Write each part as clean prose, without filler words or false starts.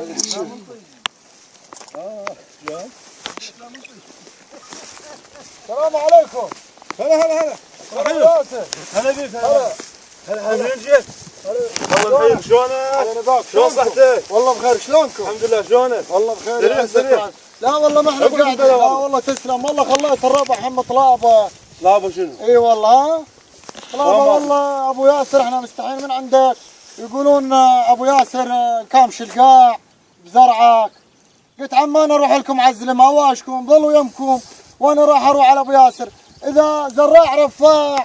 السلام عليكم. هلا هلا بيك. هلا منين جيت؟ والله بخير. شلونك؟ شلون صحتك؟ والله بخير. شلونكم؟ الحمد لله. شلونك؟ والله بخير. لا والله ما احنا قاعدين. لا والله تسلم. والله خليت الربع هم طلابه. طلابه شنو؟ اي والله. ها طلابه والله ابو ياسر احنا مستحيين من عندك. يقولون ابو ياسر كامش القاع بزرعك. قلت عمان اروح لكم عزلم هواشكم ظلوا يمكم وانا راح اروح على ابو ياسر. اذا زراع رفاع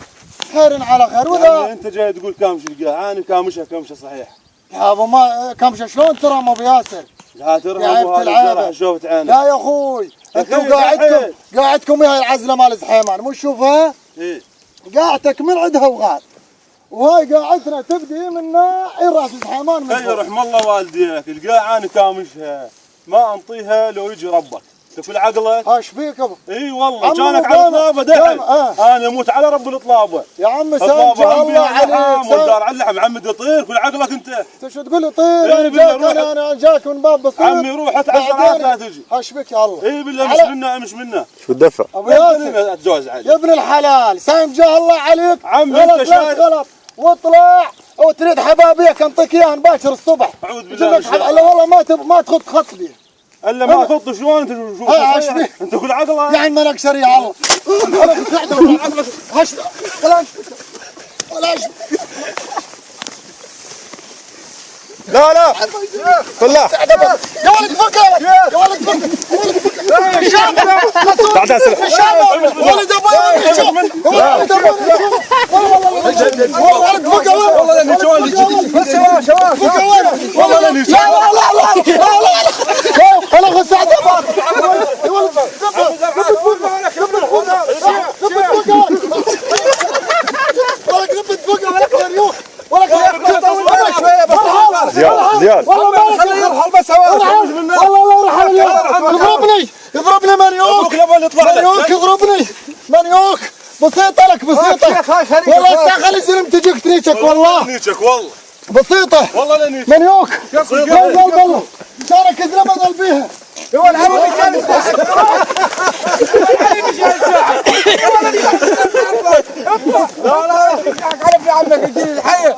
خير على خير. واذا يعني انت جاي تقول كامش القاع، انا كامشه صحيح. يا ابو ما كامشه شلون ترى ابو ياسر؟ لا ترى هذا شوفت عينك. لا يا اخوي انتم قاعدكم وياي العزله مال زحيمان مو تشوفها؟ ايه قاعدتك من عندها وغاد. وهاي قاعدتنا تبدي من ناحية راس زحيمان من فوق. رحم الله والديك، القاع انا كامشها ما انطيها لو يجي ربك. تقول عقلك؟ ايش فيك ابو؟ اي والله كانك على الطلابه دحين. انا اموت على رب الطلابه. يا عم سامجه الله عليك. والدار على اللحم عمد يطير. كل عقلك انت. انت شو تقول لي طير؟ انا جاك من باب بسيط. عمي روح اتعشى لا تجي. ايش بك يا الله؟ اي بالله مش منا. شو الدفع؟ ابو ياسر اتجوز علي. يا ابن الحلال سامجه الله عليك. عمي انت شايف غلط واطلع وتريد حبابيك انطيك اياها باكر الصبح. اعوذ بالله. لا والله ما تخط خطبي. الا ما تخط. شلون انت شو انت كل عقلك يعني ما نكسر يا الله. هش لا بالله يا ولد فك يا ولد فك بعد اسئله ولد ابوي شوف ولد ابوي ولد فك والله اني جوالي بس والله اني لا انا غص عدبر يا ولد زياد والله خليه يرحل بس والله راح يضربني منيوك يضربني منيوك بسيطة لك بسيطة والله خلي زلم تجيك تريشك والله بسيطة والله منيوك والله شارك زلم اضل بيها هو العربي كان يساعد لا عرف يا عمك الجيل الحي